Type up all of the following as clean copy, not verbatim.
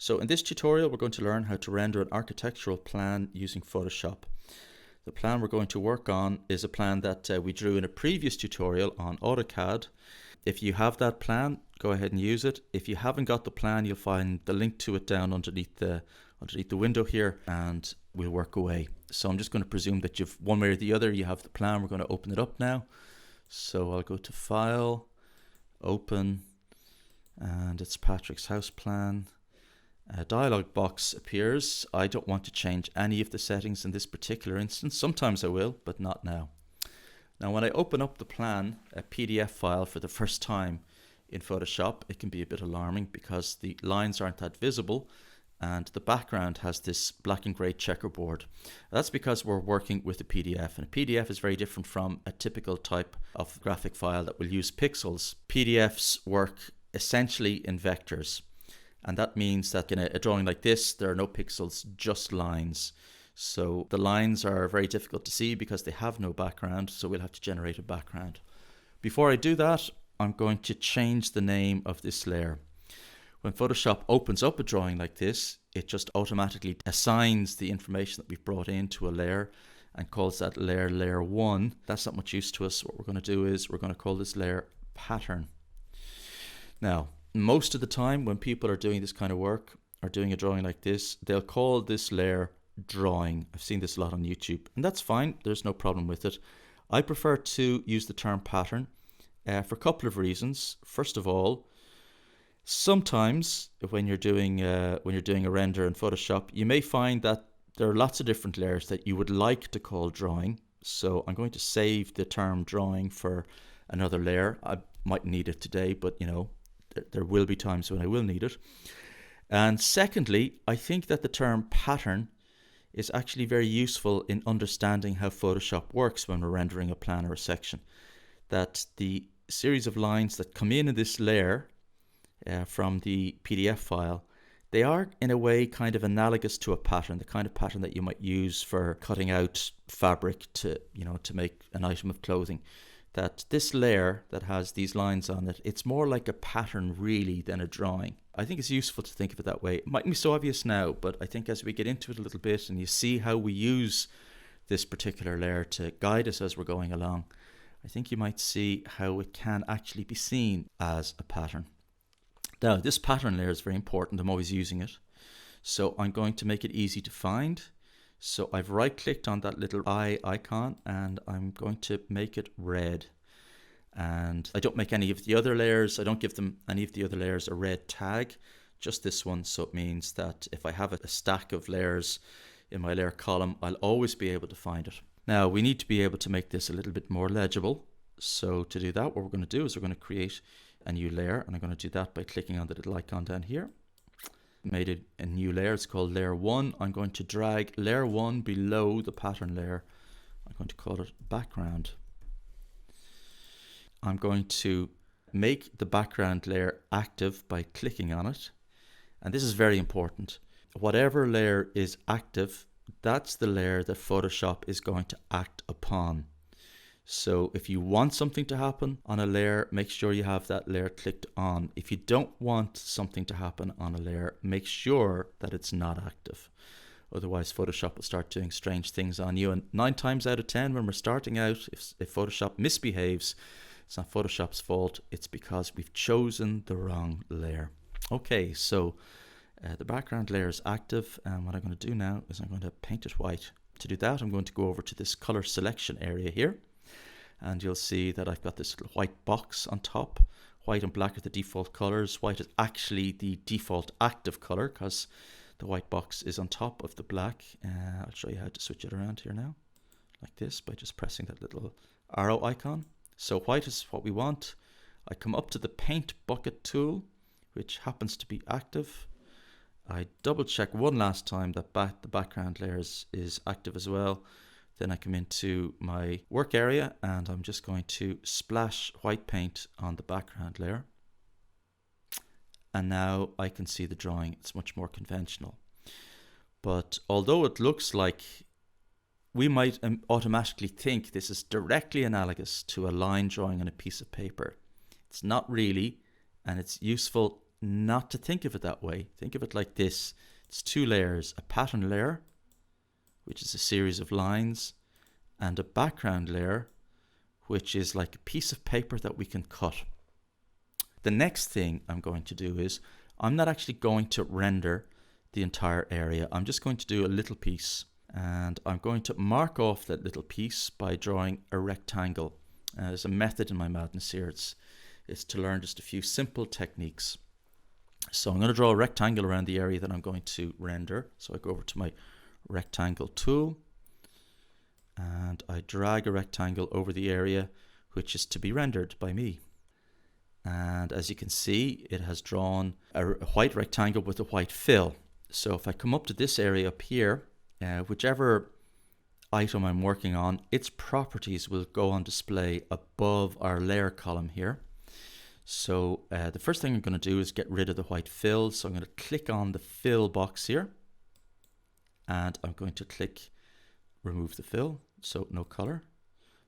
So in this tutorial, we're going to learn how to render an architectural plan using Photoshop. The plan we're going to work on is a plan that we drew in a previous tutorial on AutoCAD. If you have that plan, go ahead and use it. If you haven't got the plan, you'll find the link to it down underneath the window here, and we'll work away. So I'm just going to presume that you've one way or the other, you have the plan. We're going to open it up now. So I'll go to File, Open, and it's Patrick's house plan. A dialog box appears. I don't want to change any of the settings in this particular instance. Sometimes I will, but not now. Now when I open up the plan, a PDF file for the first time in Photoshop, it can be a bit alarming because the lines aren't that visible and the background has this black and grey checkerboard. That's because we're working with a PDF, and a PDF is very different from a typical type of graphic file that will use pixels. PDFs work essentially in vectors. And that means that in a drawing like this, there are no pixels, just lines. So the lines are very difficult to see because they have no background, so we'll have to generate a background. Before I do that, I'm going to change the name of this layer. When Photoshop opens up a drawing like this, it just automatically assigns the information that we've brought into a layer and calls that layer layer 1. That's not much use to us. What we're going to do is we're going to call this layer pattern. Now, most of the time when people are doing this kind of work or doing a drawing like this, they'll call this layer drawing. I've seen this a lot on YouTube, and that's fine. There's no problem with it. I prefer to use the term pattern for a couple of reasons. First of all, sometimes when you're doing a render in Photoshop, you may find that there are lots of different layers that you would like to call drawing. So I'm going to save the term drawing for another layer. I might need it today, but you know, there will be times when I will need it. And secondly, I think that the term pattern is actually very useful in understanding how Photoshop works when we're rendering a plan or a section. That the series of lines that come in this layer from the PDF file, they are in a way kind of analogous to a pattern, the kind of pattern that you might use for cutting out fabric to make an item of clothing. That this layer that has these lines on it, it's more like a pattern really than a drawing. I think it's useful to think of it that way. It mightn't be so obvious now, but I think as we get into it a little bit and you see how we use this particular layer to guide us as we're going along, I think you might see how it can actually be seen as a pattern. Now, this pattern layer is very important. I'm always using it. So I'm going to make it easy to find. So I've right-clicked on that little eye icon and I'm going to make it red. And I don't make any of the other layers. I don't give them any of the other layers a red tag, just this one. So it means that if I have a stack of layers in my layer column, I'll always be able to find it. Now we need to be able to make this a little bit more legible. So to do that, what we're going to do is we're going to create a new layer, and I'm going to do that by clicking on the little icon down here. Made it a new layer. It's called layer 1. I'm going to drag layer 1 below the pattern layer. I'm going to call it background. I'm going to make the background layer active by clicking on it. And this is very important. Whatever layer is active, that's the layer that Photoshop is going to act upon. So if you want something to happen on a layer, make sure you have that layer clicked on. If you don't want something to happen on a layer, make sure that it's not active. Otherwise, Photoshop will start doing strange things on you. And 9 times out of 10, when we're starting out, if Photoshop misbehaves, it's not Photoshop's fault. It's because we've chosen the wrong layer. Okay, so the background layer is active. And what I'm going to do now is I'm going to paint it white. To do that, I'm going to go over to this color selection area here. And you'll see that I've got this little white box on top. White and black are the default colors. White is actually the default active color because the white box is on top of the black. I'll show you how to switch it around here now, like this, by just pressing that little arrow icon. So white is what we want. I come up to the paint bucket tool, which happens to be active. I double check one last time that the background layer is active as well. Then I come into my work area and I'm just going to splash white paint on the background layer. And now I can see the drawing. It's much more conventional. But although it looks like we might automatically think this is directly analogous to a line drawing on a piece of paper, it's not really, and it's useful not to think of it that way. Think of it like this. It's 2 layers, a pattern layer, which is a series of lines, and a background layer, which is like a piece of paper that we can cut. The next thing I'm going to do is, I'm not actually going to render the entire area. I'm just going to do a little piece, and I'm going to mark off that little piece by drawing a rectangle. There's a method in my madness here. It's to learn just a few simple techniques. So I'm going to draw a rectangle around the area that I'm going to render. So I go over to my rectangle tool and I drag a rectangle over the area which is to be rendered by me. And as you can see, it has drawn a white rectangle with a white fill. So if I come up to this area up here, whichever item I'm working on, its properties will go on display above our layer column here. So the first thing I'm going to do is get rid of the white fill. So I'm going to click on the fill box here, and I'm going to click remove the fill, so no color.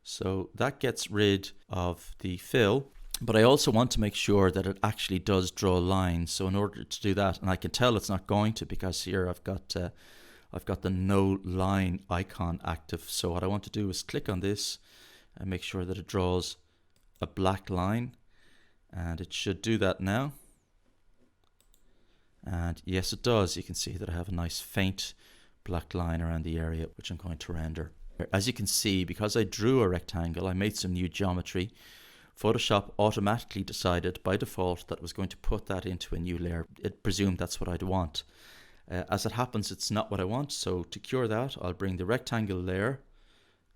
So that gets rid of the fill, but I also want to make sure that it actually does draw lines. So in order to do that, and I can tell it's not going to, because here I've got the no line icon active. So what I want to do is click on this and make sure that it draws a black line, and it should do that now. And yes, it does. You can see that I have a nice faint black line around the area which I'm going to render. As you can see, because I drew a rectangle, I made some new geometry. Photoshop automatically decided by default that it was going to put that into a new layer. It presumed that's what I'd want. As it happens, it's not what I want. So to cure that, I'll bring the rectangle layer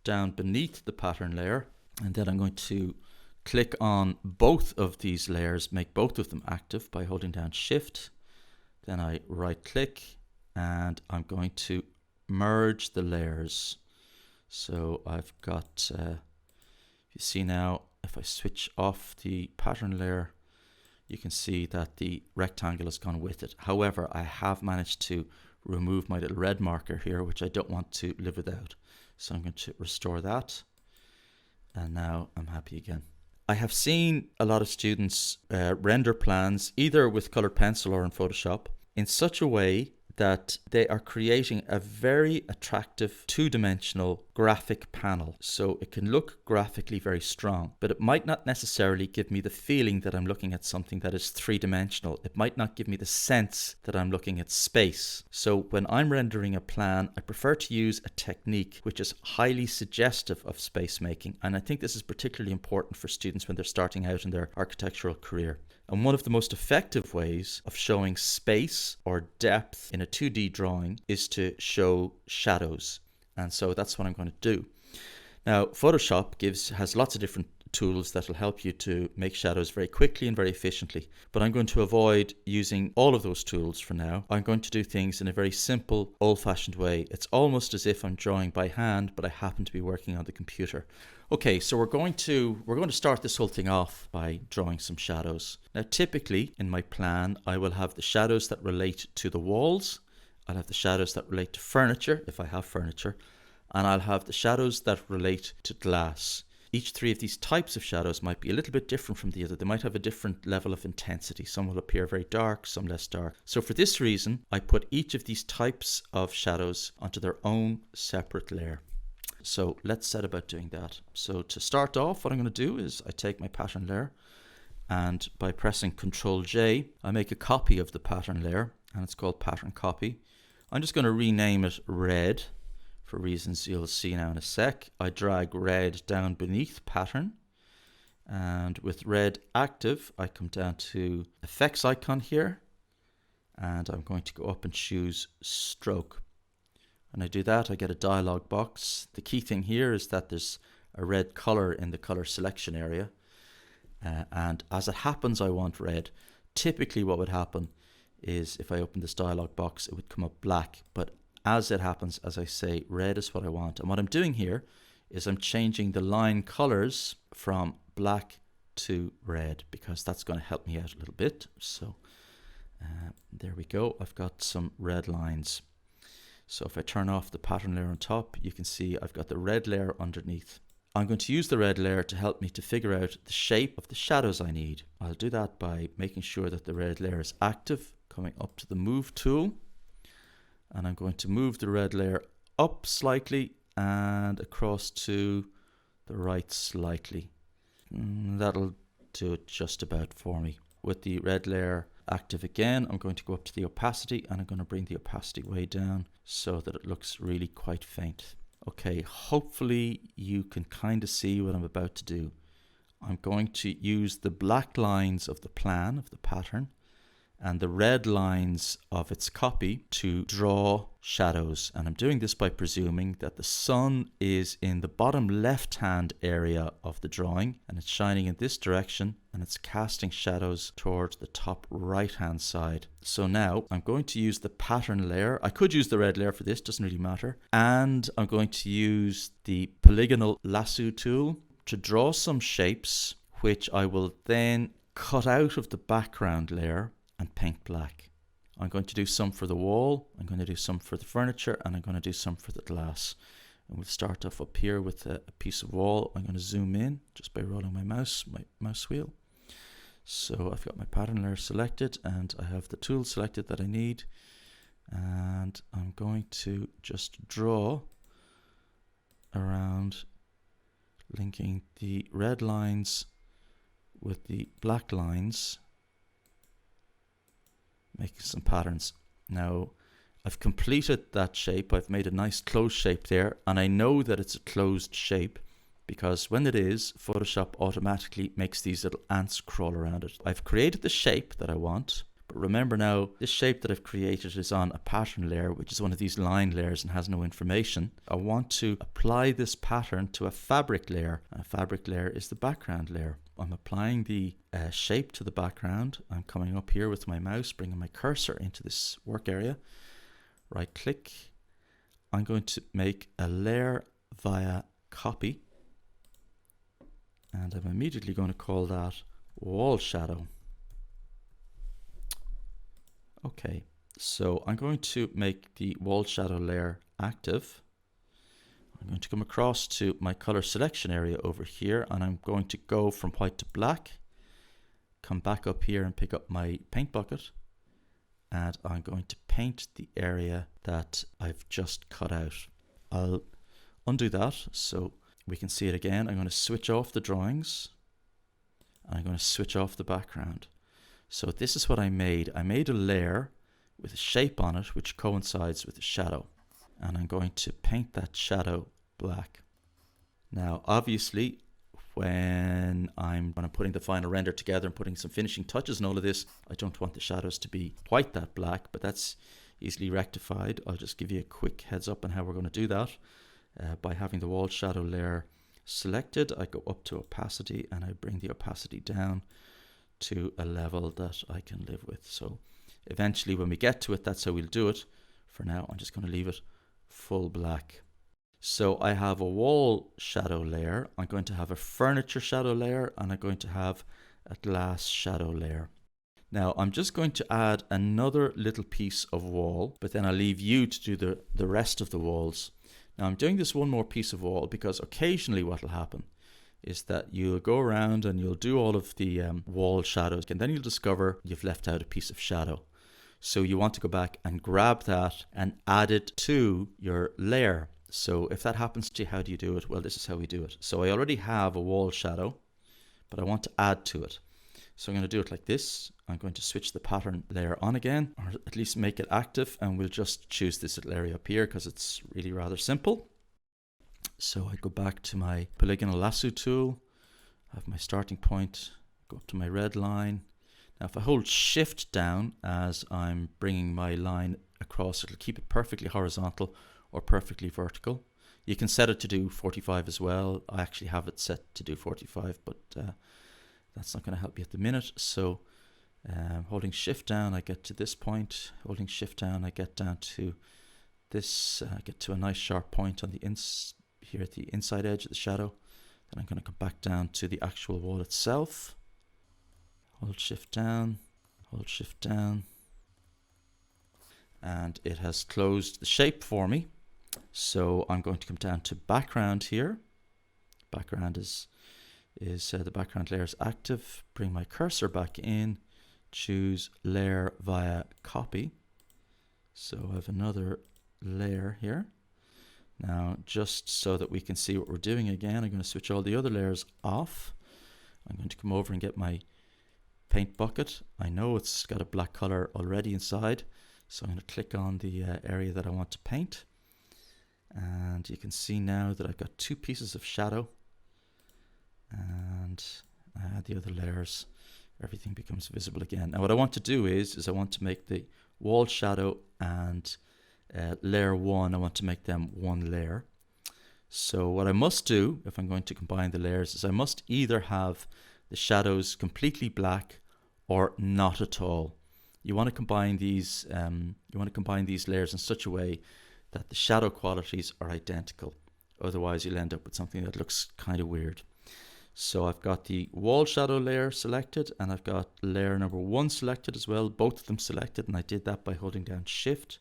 down beneath the pattern layer, and then I'm going to click on both of these layers, make both of them active by holding down Shift. Then I right click and I'm going to merge the layers. So I've got, you see now, if I switch off the pattern layer, you can see that the rectangle has gone with it. However, I have managed to remove my little red marker here, which I don't want to live without. So I'm going to restore that. And now I'm happy again. I have seen a lot of students render plans either with colored pencil or in Photoshop in such a way that they are creating a very attractive two-dimensional graphic panel. So it can look graphically very strong, but it might not necessarily give me the feeling that I'm looking at something that is three-dimensional. It might not give me the sense that I'm looking at space. So when I'm rendering a plan, I prefer to use a technique which is highly suggestive of space making. And I think this is particularly important for students when they're starting out in their architectural career. And one of the most effective ways of showing space or depth in a 2D drawing is to show shadows. And so that's what I'm going to do. Now, Photoshop has lots of different tools that will help you to make shadows very quickly and very efficiently. But I'm going to avoid using all of those tools for now. I'm going to do things in a very simple, old-fashioned way. It's almost as if I'm drawing by hand, but I happen to be working on the computer. Okay, so we're going to start this whole thing off by drawing some shadows. Now, typically in my plan, I will have the shadows that relate to the walls. I'll have the shadows that relate to furniture, if I have furniture, and I'll have the shadows that relate to glass. Each three of these types of shadows might be a little bit different from the other. They might have a different level of intensity. Some will appear very dark, some less dark. So for this reason, I put each of these types of shadows onto their own separate layer. So let's set about doing that. So to start off, what I'm going to do is I take my pattern layer, and by pressing Ctrl J, I make a copy of the pattern layer, and it's called pattern copy. I'm just going to rename it red for reasons you'll see now in a sec. I drag red down beneath pattern, and with red active, I come down to effects icon here, and I'm going to go up and choose stroke. When I do that, I get a dialog box. The key thing here is that there's a red color in the color selection area, and as it happens, I want red. Typically what would happen is if I open this dialog box, it would come up black, but as it happens, as I say, red is what I want. And what I'm doing here is I'm changing the line colors from black to red, because that's going to help me out a little bit. So there we go. I've got some red lines. So if I turn off the pattern layer on top, you can see I've got the red layer underneath. I'm going to use the red layer to help me to figure out the shape of the shadows I need. I'll do that by making sure that the red layer is active, coming up to the move tool, and I'm going to move the red layer up slightly and across to the right slightly. That'll do it just about for me. With the red layer active again, I'm going to go up to the opacity and I'm going to bring the opacity way down so that it looks really quite faint. Okay, hopefully you can kind of see what I'm about to do. I'm going to use the black lines of the plan, of the pattern, and the red lines of its copy to draw shadows. And I'm doing this by presuming that the sun is in the bottom left hand area of the drawing and it's shining in this direction and it's casting shadows towards the top right hand side. So now I'm going to use the pattern layer. I could use the red layer for this, doesn't really matter. And I'm going to use the polygonal lasso tool to draw some shapes, which I will then cut out of the background layer and paint black. I'm going to do some for the wall, I'm going to do some for the furniture, and I'm going to do some for the glass. And we'll start off up here with a piece of wall. I'm going to zoom in just by rolling my mouse wheel. So I've got my pattern layer selected and I have the tool selected that I need. And I'm going to just draw around, linking the red lines with the black lines, making some patterns. Now I've completed that shape. I've made a nice closed shape there, and I know that it's a closed shape because when it is, Photoshop automatically makes these little ants crawl around it. I've created the shape that I want, but remember now, this shape that I've created is on a pattern layer, which is one of these line layers and has no information. I want to apply this pattern to a fabric layer, and a fabric layer is the background layer. I'm applying the shape to the background. I'm coming up here with my mouse, bringing my cursor into this work area. Right click. I'm going to make a layer via copy. And I'm immediately going to call that wall shadow. Okay, so I'm going to make the wall shadow layer active. I'm going to come across to my color selection area over here, and I'm going to go from white to black, come back up here and pick up my paint bucket, and I'm going to paint the area that I've just cut out. I'll undo that so we can see it again. I'm going to switch off the drawings and I'm going to switch off the background. So this is what I made. I made a layer with a shape on it which coincides with the shadow. And I'm going to paint that shadow black. Now obviously when I'm putting the final render together and putting some finishing touches and all of this, I don't want the shadows to be quite that black, but that's easily rectified. I'll just give you a quick heads up on how we're going to do that. By having the wall shadow layer selected, I go up to opacity and I bring the opacity down to a level that I can live with. So eventually when we get to it, that's how we'll do it. For now, I'm just going to leave it full black. So I have a wall shadow layer, I'm going to have a furniture shadow layer, and I'm going to have a glass shadow layer. Now I'm just going to add another little piece of wall, but then I'll leave you to do the rest of the walls. Now I'm doing this one more piece of wall because occasionally what will happen is that you'll go around and you'll do all of the wall shadows, and then you'll discover you've left out a piece of shadow. So you want to go back and grab that and add it to your layer. So if that happens to you, how do you do it? Well, this is how we do it. So I already have a wall shadow, but I want to add to it. So I'm going to do it like this. I'm going to switch the pattern layer on again, or at least make it active, and we'll just choose this little area up here because it's really rather simple. So I go back to my polygonal lasso tool, I have my starting point, go up to my red line. Now if I hold shift down as I'm bringing my line across, it'll keep it perfectly horizontal or perfectly vertical. You can set it to do 45 as well. I actually have it set to do 45, but that's not going to help you at the minute. So holding shift down, I get to this point. Holding shift down, I get down to this, get to a nice sharp point on the here at the inside edge of the shadow. Then I'm going to come back down to the actual wall itself. Hold shift down, and it has closed the shape for me. So I'm going to come down to background here, background is the background layer is active. Bring my cursor back in, choose layer via copy. So I have another layer here. Now, just so that we can see what we're doing again, I'm going to switch all the other layers off. I'm going to come over and get my paint bucket. I know it's got a black color already inside, so I'm going to click on the area that I want to paint. And you can see now that I've got two pieces of shadow, and I add the other layers. Everything becomes visible again. Now what I want to do is I want to make the wall shadow and layer 1, I want to make them one layer. So what I must do if I'm going to combine the layers is I must either have the shadows completely black or not at all. You want to combine these layers in such a way that the shadow qualities are identical. Otherwise you'll end up with something that looks kind of weird. So I've got the wall shadow layer selected, and I've got layer number 1 selected as well, both of them selected, and I did that by holding down Shift,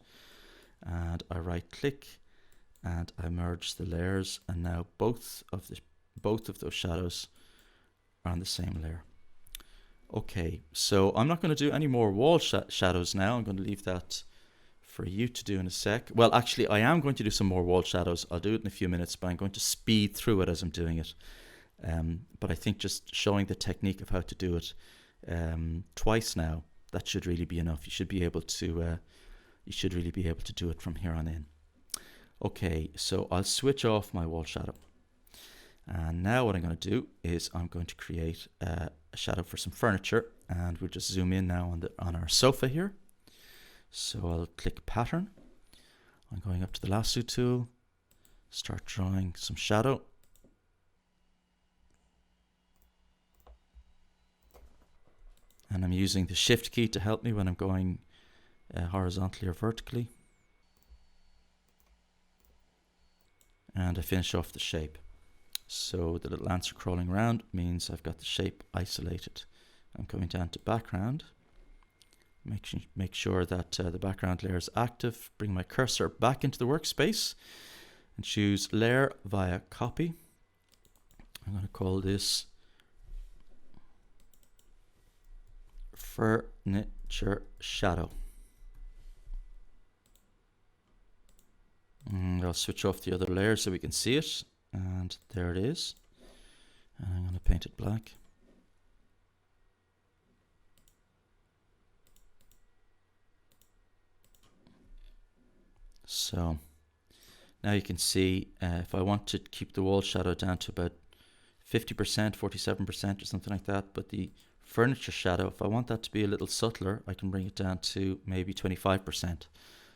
and I right click and I merge the layers, and now both of those shadows are on the same layer. Okay, so I'm not going to do any more wall shadows now. I'm going to leave that for you to do in a sec. Well, actually I am going to do some more wall shadows. I'll do it in a few minutes, but I'm going to speed through it as I'm doing it. But I think just showing the technique of how to do it twice now, that should really be enough. You should really be able to do it from here on in. Okay, so I'll switch off my wall shadow, and now what I'm going to do is I'm going to create a shadow for some furniture, and we'll just zoom in now on our sofa here. So I'll click pattern. I'm going up to the lasso tool, start drawing some shadow. And I'm using the Shift key to help me when I'm going horizontally or vertically. And I finish off the shape. So the little ants are crawling around means I've got the shape isolated. I'm going down to background. Make sure that the background layer is active. Bring my cursor back into the workspace and choose layer via copy. I'm going to call this furniture shadow. And I'll switch off the other layer so we can see it, and there it is. And I'm going to paint it black. So now you can see if I want to keep the wall shadow down to about 50%, 47% or something like that, but the furniture shadow, if I want that to be a little subtler, I can bring it down to maybe 25%.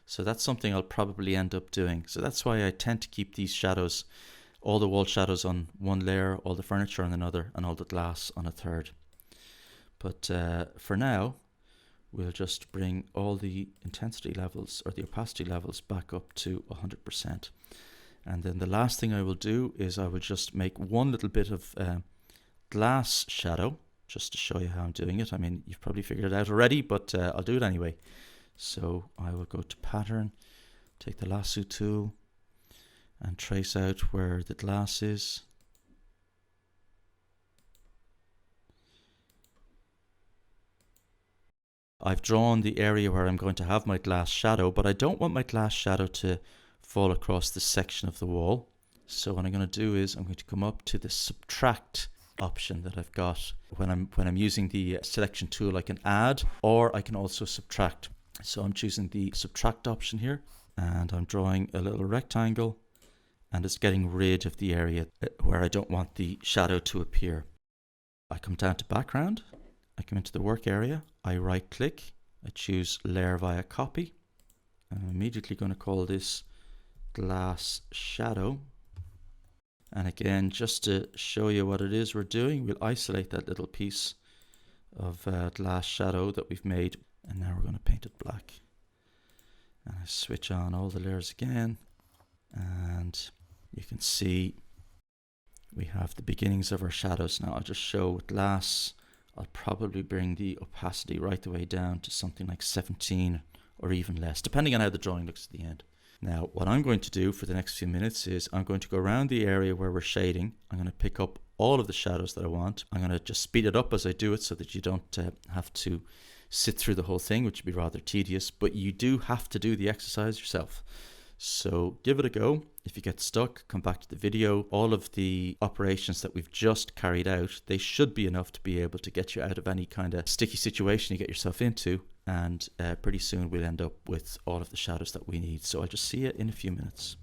So that's something I'll probably end up doing. So that's why I tend to keep these shadows, all the wall shadows on one layer, all the furniture on another, and all the glass on a third. But for now, we'll just bring all the intensity levels or the opacity levels back up to 100%. And then the last thing I will do is I will just make one little bit of glass shadow, just to show you how I'm doing it. I mean, you've probably figured it out already, but I'll do it anyway. So I will go to pattern, take the lasso tool, and trace out where the glass is. I've drawn the area where I'm going to have my glass shadow, but I don't want my glass shadow to fall across this section of the wall. So what I'm going to do is I'm going to come up to the subtract option that I've got. When I'm using the selection tool, I can add or I can also subtract. So I'm choosing the subtract option here, and I'm drawing a little rectangle, and it's getting rid of the area where I don't want the shadow to appear. I come down to background, I come into the work area, I right click, I choose layer via copy. I'm immediately going to call this glass shadow. And again, just to show you what it is we're doing, we'll isolate that little piece of glass shadow that we've made, and now we're going to paint it black. And I switch on all the layers again, and you can see we have the beginnings of our shadows. Now I'll just show with glass, I'll probably bring the opacity right the way down to something like 17 or even less, depending on how the drawing looks at the end. Now, what I'm going to do for the next few minutes is I'm going to go around the area where we're shading. I'm going to pick up all of the shadows that I want. I'm going to just speed it up as I do it so that you don't have to sit through the whole thing, which would be rather tedious, but you do have to do the exercise yourself. So give it a go. If you get stuck, come back to the video. All of the operations that we've just carried out, they should be enough to be able to get you out of any kind of sticky situation you get yourself into. And pretty soon we'll end up with all of the shadows that we need. So I'll just see you in a few minutes.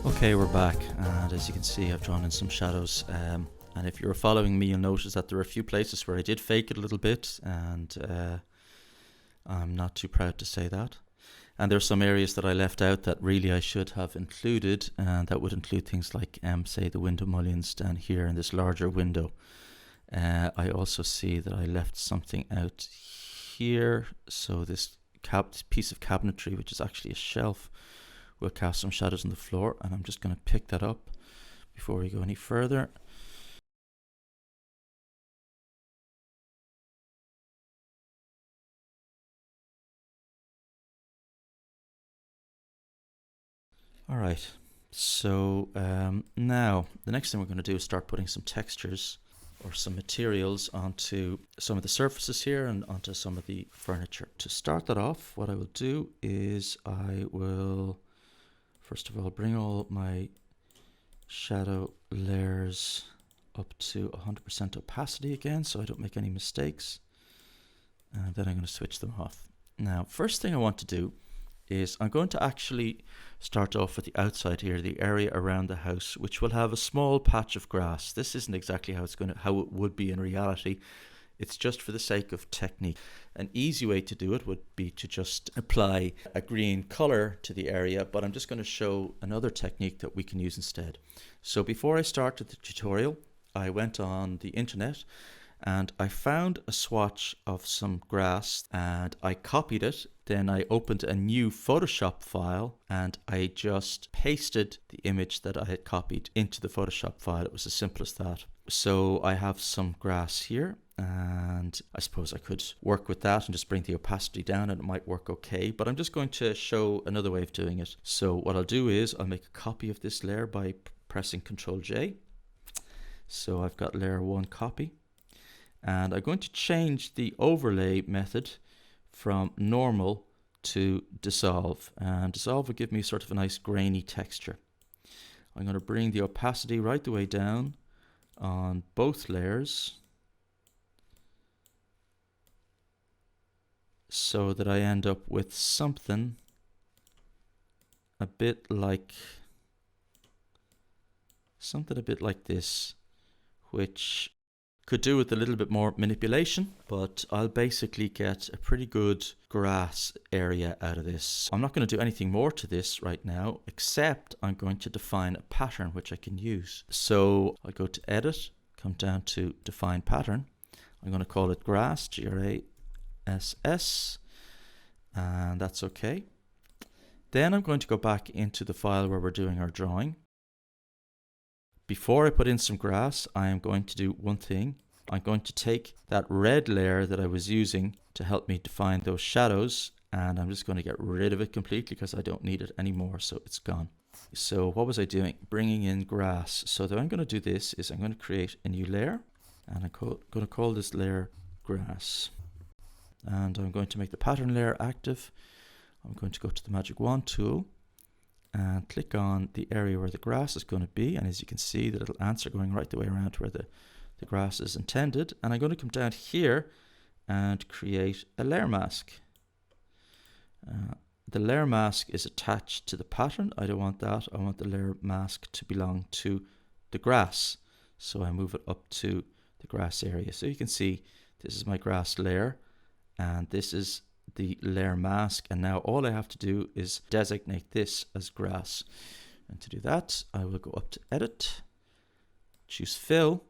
Okay, we're back, and as you can see I've drawn in some shadows, and if you're following me you'll notice that there are a few places where I did fake it a little bit, and I'm not too proud to say that. And there's some areas that I left out that really I should have included, and that would include things like say the window mullions down here in this larger window. I also see that I left something out here, so this piece of cabinetry, which is actually a shelf, will cast some shadows on the floor, and I'm just going to pick that up before we go any further. Alright, so now the next thing we're going to do is start putting some textures or some materials onto some of the surfaces here and onto some of the furniture. To start that off, what I will do is I will first of all bring all my shadow layers up to 100% opacity again so I don't make any mistakes, and then I'm going to switch them off. Now, first thing I want to do is I'm going to actually start off with the outside here, the area around the house, which will have a small patch of grass. This isn't exactly how it would be in reality. It's just for the sake of technique. An easy way to do it would be to just apply a green color to the area, but I'm just going to show another technique that we can use instead. So before I started the tutorial, I went on the internet and I found a swatch of some grass and I copied it. Then I opened a new Photoshop file and I just pasted the image that I had copied into the Photoshop file. It was as simple as that. So I have some grass here, and I suppose I could work with that and just bring the opacity down and it might work okay, but I'm just going to show another way of doing it. So what I'll do is I'll make a copy of this layer by pressing Ctrl J. So I've got layer 1 copy, and I'm going to change the overlay method from normal to dissolve, and dissolve will give me sort of a nice grainy texture. I'm going to bring the opacity right the way down on both layers so that I end up with something a bit like this, which could do with a little bit more manipulation, but I'll basically get a pretty good grass area out of this. I'm not going to do anything more to this right now, except I'm going to define a pattern which I can use. So I'll go to Edit, come down to Define Pattern. I'm going to call it Grass, Grass, and that's okay. Then I'm going to go back into the file where we're doing our drawing, before I put in some grass, I am going to do one thing. I'm going to take that red layer that I was using to help me define those shadows, and I'm just going to get rid of it completely because I don't need it anymore, so it's gone. So what was I doing? Bringing in grass. So what I'm going to do this is I'm going to create a new layer, and I'm going to call this layer grass. And I'm going to make the pattern layer active. I'm going to go to the magic wand tool and click on the area where the grass is going to be, and as you can see, the little ants are going right the way around to where the grass is intended. And I'm going to come down here and create a layer mask. The layer mask is attached to the pattern. I don't want that. I want the layer mask to belong to the grass. So I move it up to the grass area. So you can see this is my grass layer, and this is the layer mask. And now all I have to do is designate this as grass. And to do that, I will go up to Edit, choose Fill,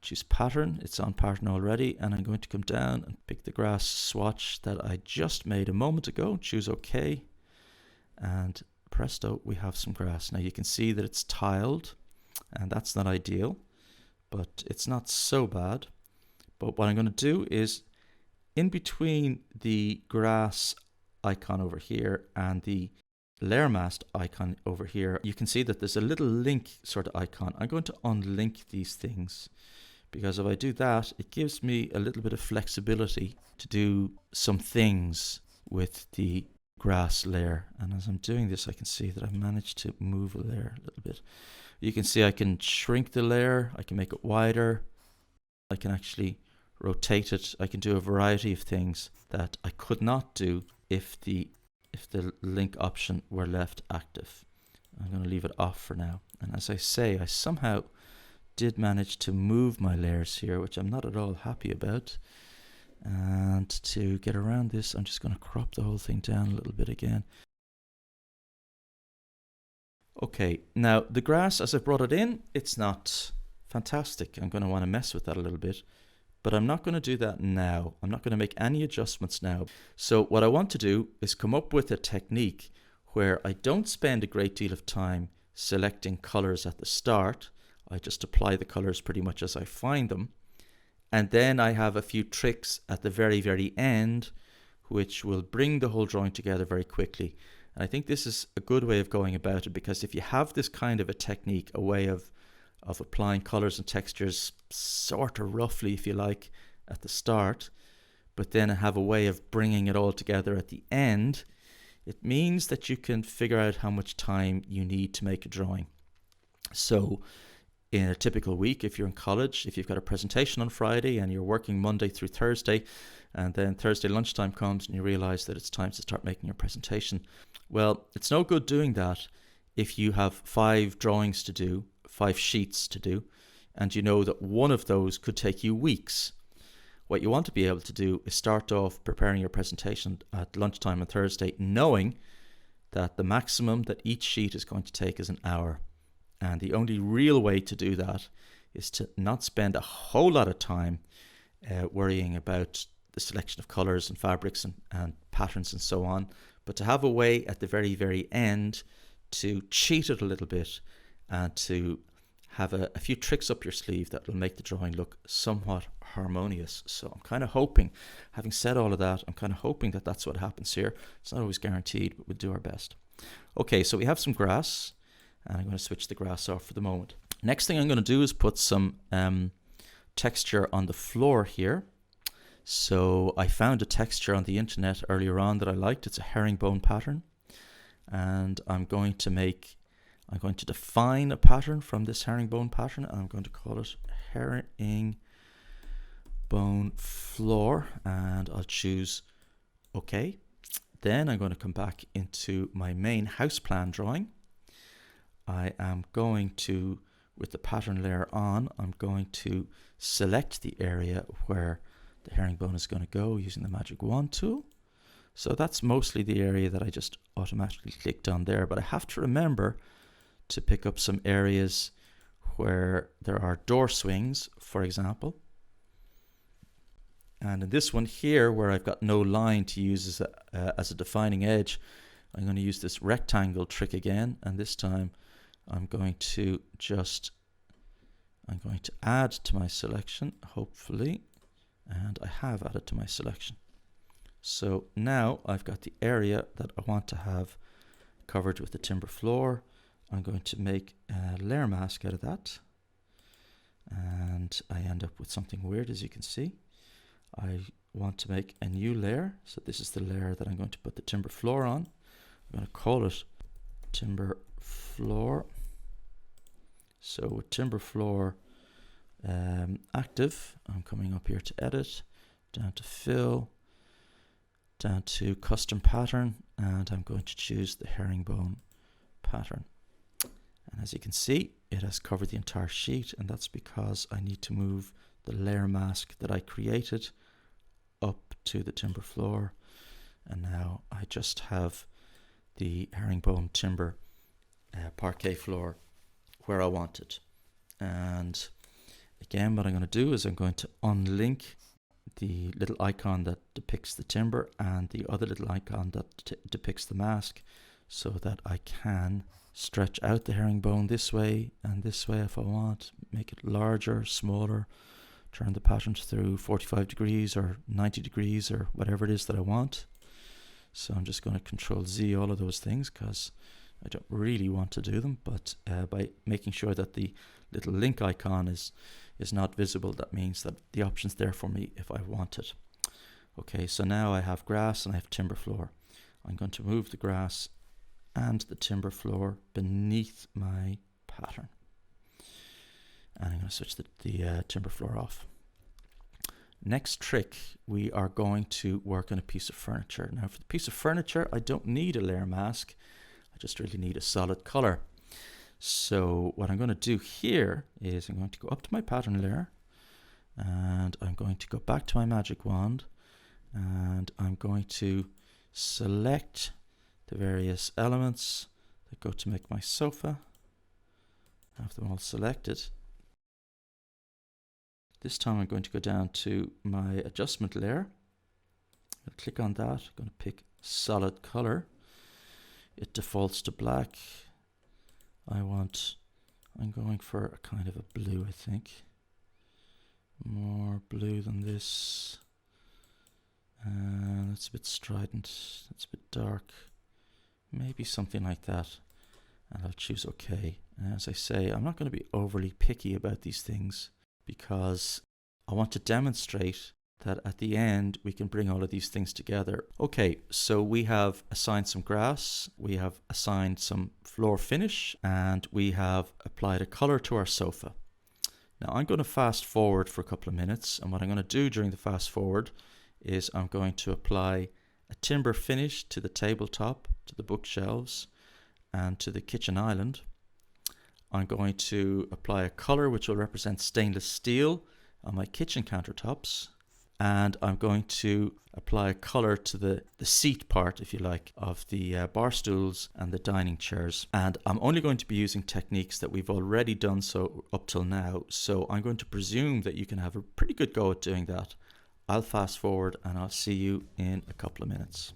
choose Pattern. It's on Pattern already, and I'm going to come down and pick the grass swatch that I just made a moment ago, choose OK, and presto, we have some grass. Now you can see that it's tiled, and that's not ideal, but it's not so bad. But what I'm going to do is, in between the grass icon over here and the layer mask icon over here, you can see that there's a little link sort of icon. I'm going to unlink these things, because if I do that, it gives me a little bit of flexibility to do some things with the grass layer. And as I'm doing this, I can see that I've managed to move a layer a little bit. You can see I can shrink the layer, I can make it wider, I can actually rotate it. I can do a variety of things that I could not do if the link option were left active. I'm going to leave it off for now. And as I say, I somehow did manage to move my layers here, which I'm not at all happy about. And to get around this, I'm just going to crop the whole thing down a little bit again. Okay, now the grass, as I brought it in, it's not fantastic. I'm going to want to mess with that a little bit, but I'm not going to do that now. I'm not going to make any adjustments now. So what I want to do is come up with a technique where I don't spend a great deal of time selecting colors at the start. I just apply the colors pretty much as I find them. And then I have a few tricks at the very, very end, which will bring the whole drawing together very quickly. And I think this is a good way of going about it, because if you have this kind of a technique, a way of applying colors and textures sort of roughly, if you like, at the start, but then have a way of bringing it all together at the end, it means that you can figure out how much time you need to make a drawing. So in a typical week, if you're in college, if you've got a presentation on Friday and you're working Monday through Thursday, and then Thursday lunchtime comes and you realize that it's time to start making your presentation, well, it's no good doing that if you have 5 drawings to do, 5 sheets to do, and you know that one of those could take you weeks. What you want to be able to do is start off preparing your presentation at lunchtime on Thursday, knowing that the maximum that each sheet is going to take is an hour. And the only real way to do that is to not spend a whole lot of time worrying about the selection of colors and fabrics and patterns and so on, but to have a way at the very, very end to cheat it a little bit and to have a few tricks up your sleeve that will make the drawing look somewhat harmonious. So I'm kind of hoping, having said all of that, I'm kind of hoping that that's what happens here. It's not always guaranteed, but we'll do our best. Okay, so we have some grass, and I'm going to switch the grass off for the moment. Next thing I'm going to do is put some texture on the floor here. So I found a texture on the internet earlier on that I liked. It's a herringbone pattern, and I'm going to define a pattern from this herringbone pattern, and I'm going to call it herringbone floor, and I'll choose OK. Then I'm going to come back into my main house plan drawing. I am going to, with the pattern layer on, I'm going to select the area where the herringbone is going to go using the magic wand tool. So that's mostly the area that I just automatically clicked on there, but I have to remember to pick up some areas where there are door swings, for example. And in this one here, where I've got no line to use as a defining edge, I'm going to use this rectangle trick again, and this time I'm going to add to my selection, hopefully, and I have added to my selection. So now I've got the area that I want to have covered with the timber floor. I'm going to make a layer mask out of that, and I end up with something weird, as you can see. I want to make a new layer, so this is the layer that I'm going to put the timber floor on. I'm going to call it timber floor. So with timber floor active, I'm coming up here to edit, down to fill, down to custom pattern, and I'm going to choose the herringbone pattern. And as you can see, it has covered the entire sheet, and that's because I need to move the layer mask that I created up to the timber floor. And now I just have the herringbone timber parquet floor where I want it. And again, what I'm going to do is I'm going to unlink the little icon that depicts the timber and the other little icon that depicts the mask, so that I can stretch out the herringbone this way and this way if I want, make it larger, smaller, turn the patterns through 45 degrees or 90 degrees or whatever it is that I want. So I'm just going to Control Z all of those things because I don't really want to do them, but by making sure that the little link icon is not visible, that means that the option's there for me if I want it. Okay, so now I have grass and I have timber floor. I'm going to move the grass and the timber floor beneath my pattern. And I'm going to switch the timber floor off. Next trick, we are going to work on a piece of furniture. Now for the piece of furniture, I don't need a layer mask. I just really need a solid color. So what I'm going to do here is I'm going to go up to my pattern layer, and I'm going to go back to my magic wand, and I'm going to select the various elements that go to make my sofa. I have them all selected. This time I'm going to go down to my adjustment layer. I'll click on that. I'm going to pick solid color. It defaults to black. I'm going for a kind of a blue, I think. More blue than this. That's a bit strident. That's a bit dark. Maybe something like that. And I'll choose OK. And as I say, I'm not going to be overly picky about these things because I want to demonstrate that at the end we can bring all of these things together. Okay, so we have assigned some grass, we have assigned some floor finish, and we have applied a color to our sofa. Now I'm going to fast forward for a couple of minutes, and what I'm going to do during the fast forward is I'm going to apply a timber finish to the tabletop, to the bookshelves, and to the kitchen island. I'm going to apply a color which will represent stainless steel on my kitchen countertops, and I'm going to apply a color to the seat part, if you like, of the bar stools and the dining chairs. And I'm only going to be using techniques that we've already done so up till now, so I'm going to presume that you can have a pretty good go at doing that. I'll fast forward and I'll see you in a couple of minutes.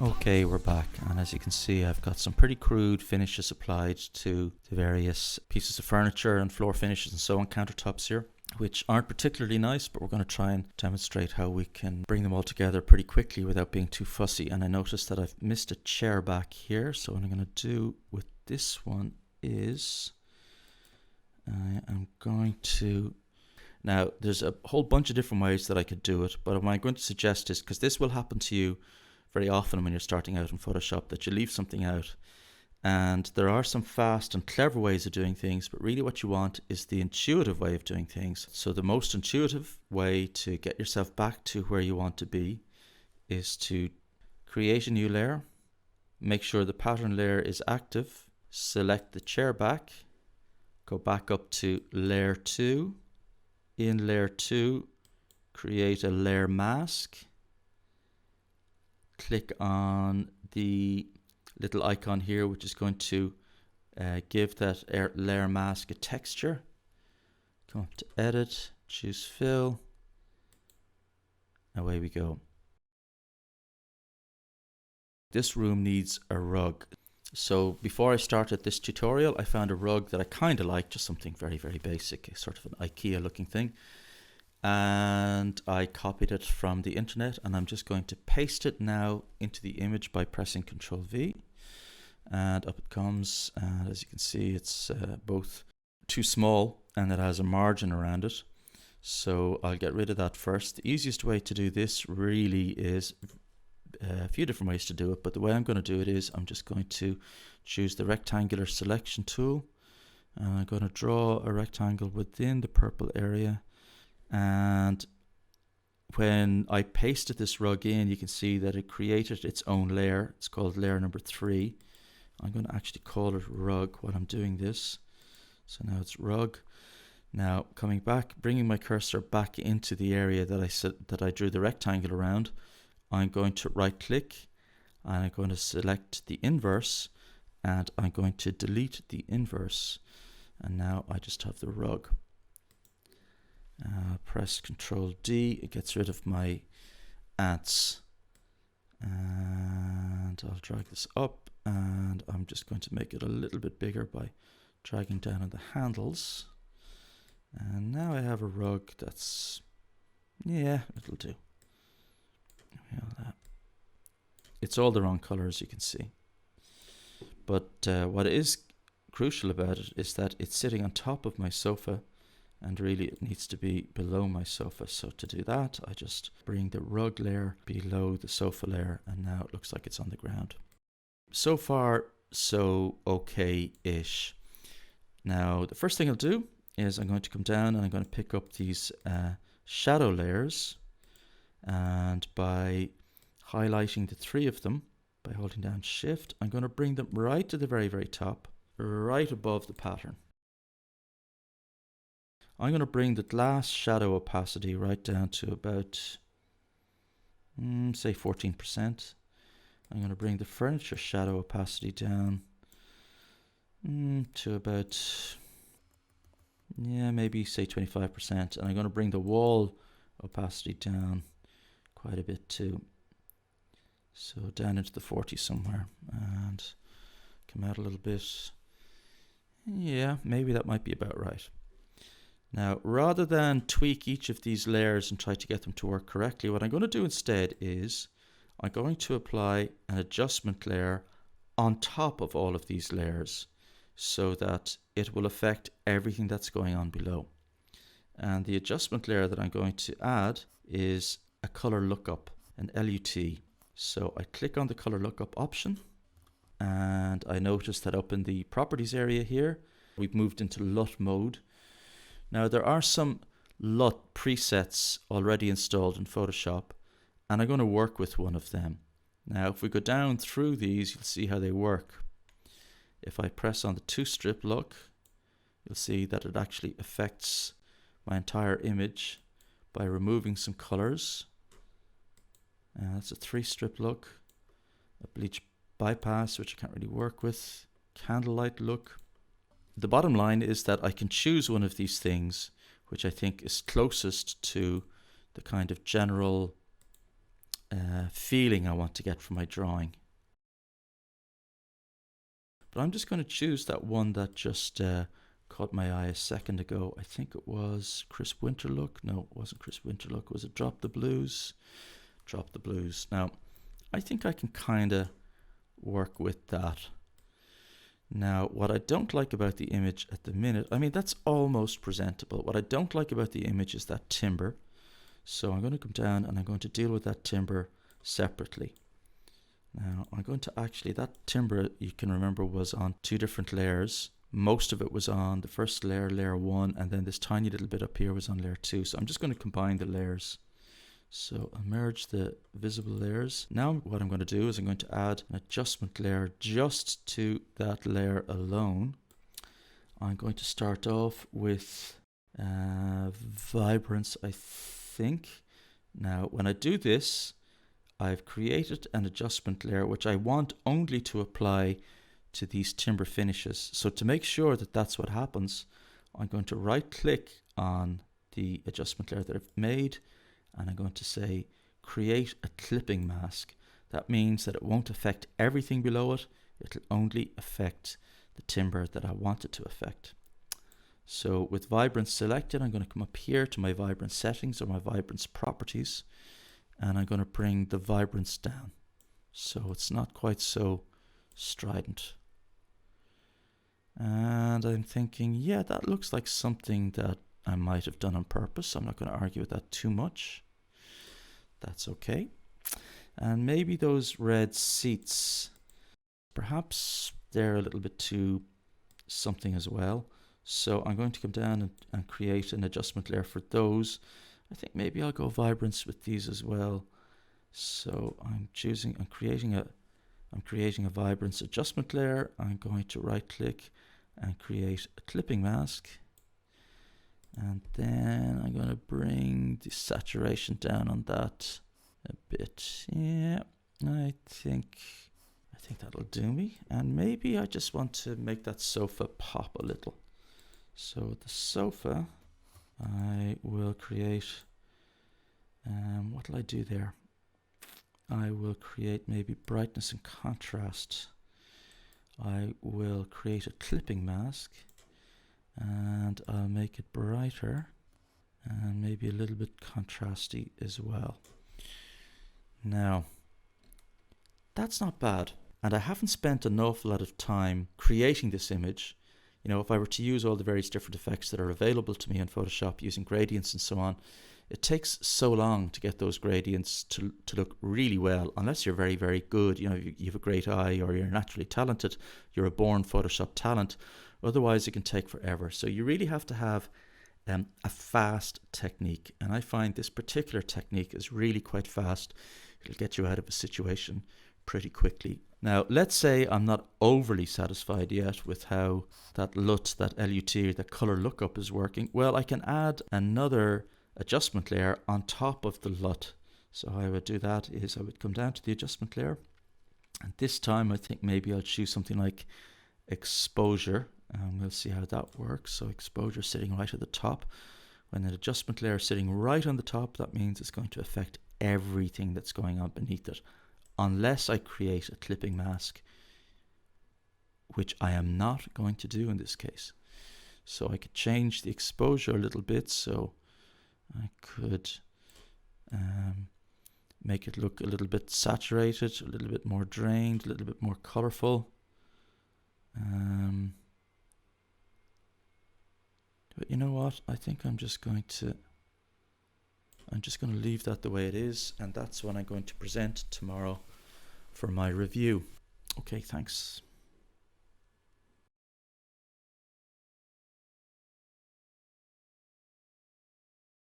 Okay, we're back, and as you can see, I've got some pretty crude finishes applied to the various pieces of furniture and floor finishes and so on, countertops here. which aren't particularly nice, but we're going to try and demonstrate how we can bring them all together pretty quickly without being too fussy. And I noticed that I've missed a chair back here, so what I'm going to do with this one is I'm going to... Now, there's a whole bunch of different ways that I could do it, but what I'm going to suggest is, because this will happen to you very often when you're starting out in Photoshop, that you leave something out. And there are some fast and clever ways of doing things, but really what you want is the intuitive way of doing things. So the most intuitive way to get yourself back to where you want to be is to create a new layer, make sure the pattern layer is active, select the chair back, go back up to layer 2. In layer 2, create a layer mask, click on the little icon here, which is going to give that layer mask a texture. Come up to edit, choose fill, away we go. This room needs a rug. So before I started this tutorial, I found a rug that I kind of liked, just something very, very basic, sort of an IKEA looking thing. And I copied it from the internet, and I'm just going to paste it now into the image by pressing Ctrl V. And up it comes, and as you can see, it's both too small and it has a margin around it. So I'll get rid of that first. The easiest way to do this really is a few different ways to do it, but the way I'm going to do it is I'm just going to choose the rectangular selection tool, and I'm going to draw a rectangle within the purple area. And when I pasted this rug in, you can see that it created its own layer. It's called layer number 3. I'm going to actually call it rug while I'm doing this. So now it's rug. Now coming back, bringing my cursor back into the area that I drew the rectangle around, I'm going to right click and I'm going to select the inverse, and I'm going to delete the inverse. And now I just have the rug. Press Ctrl D, it gets rid of my ants. And I'll drag this up, and I'm just going to make it a little bit bigger by dragging down on the handles. And now I have a rug that's, yeah, it'll do. It's all the wrong color, as you can see. But what is crucial about it is that it's sitting on top of my sofa, and really it needs to be below my sofa. So to do that, I just bring the rug layer below the sofa layer, and now it looks like it's on the ground. So far, so okay-ish. Now, the first thing I'll do is I'm going to come down and I'm going to pick up these shadow layers, and by highlighting the 3 of them, by holding down Shift, I'm going to bring them right to the very, very top, right above the pattern. I'm going to bring the glass shadow opacity right down to about, say 14%. I'm going to bring the furniture shadow opacity down to about, yeah, maybe say 25%. And I'm going to bring the wall opacity down quite a bit too. So down into the 40s somewhere, and come out a little bit. Yeah, maybe that might be about right. Now, rather than tweak each of these layers and try to get them to work correctly, what I'm going to do instead is I'm going to apply an adjustment layer on top of all of these layers so that it will affect everything that's going on below. And the adjustment layer that I'm going to add is a color lookup, an LUT. So I click on the color lookup option, and I notice that up in the properties area here, we've moved into LUT mode. Now there are some LUT presets already installed in Photoshop, and I'm going to work with one of them. Now if we go down through these, you'll see how they work. If I press on the 2-strip look, you'll see that it actually affects my entire image by removing some colors. That's a 3-strip look, a bleach bypass, which I can't really work with, candlelight look. The bottom line is that I can choose one of these things which I think is closest to the kind of general feeling I want to get from my drawing. But I'm just going to choose that one that just caught my eye a second ago. I think it was Crisp Winter Look. No, it wasn't Crisp Winter Look. Was it Drop the Blues? Drop the Blues. Now, I think I can kind of work with that. Now, what I don't like about the image at the minute, I mean, that's almost presentable. What I don't like about the image is that timber. So I'm going to come down and I'm going to deal with that timber separately. Now, I'm going to actually, that timber, you can remember, was on 2 different layers. Most of it was on the first layer, layer 1, and then this tiny little bit up here was on layer 2. So I'm just going to combine the layers. So I'll merge the visible layers. Now what I'm going to do is I'm going to add an adjustment layer just to that layer alone. I'm going to start off with vibrance, I think. Now when I do this, I've created an adjustment layer which I want only to apply to these timber finishes. So to make sure that that's what happens, I'm going to right click on the adjustment layer that I've made, and I'm going to say create a clipping mask. That means that it won't affect everything below it. It'll only affect the timber that I want it to affect. So with vibrance selected, I'm going to come up here to my vibrance settings or my vibrance properties, and I'm going to bring the vibrance down so it's not quite so strident. And I'm thinking, yeah, that looks like something that I might have done on purpose. I'm not going to argue with that too much. That's okay. And maybe those red seats, perhaps they're a little bit too something as well. So I'm going to come down and create an adjustment layer for those. I think maybe I'll go vibrance with these as well. So I'm creating a vibrance adjustment layer. I'm going to right click and create a clipping mask. And then I'm going to bring the saturation down on that a bit. Yeah, I think that'll do me. And maybe I just want to make that sofa pop a little. So the sofa, I will create, what'll I do there? I will create maybe brightness and contrast. I will create a clipping mask, and I'll make it brighter and maybe a little bit contrasty as well. Now, that's not bad. And I haven't spent an awful lot of time creating this image. You know, if I were to use all the various different effects that are available to me in Photoshop using gradients and so on, it takes so long to get those gradients to look really well, unless you're very, very good. You know, you have a great eye, or you're naturally talented, you're a born Photoshop talent. Otherwise, it can take forever. So you really have to have a fast technique. And I find this particular technique is really quite fast. It'll get you out of a situation pretty quickly. Now, let's say I'm not overly satisfied yet with how that LUT, that LUT, that color lookup is working. Well, I can add another adjustment layer on top of the LUT. So how I would do that is I would come down to the adjustment layer, and this time I think maybe I'll choose something like exposure, and we'll see how that works. So exposure sitting right at the top. When an adjustment layer is sitting right on the top, that means it's going to affect everything that's going on beneath it, unless I create a clipping mask, which I am not going to do in this case. So I could change the exposure a little bit. So I could make it look a little bit saturated, a little bit more drained, a little bit more colorful. But you know what? I think I'm just going to leave that the way it is, and that's what I'm going to present tomorrow for my review. Okay, thanks.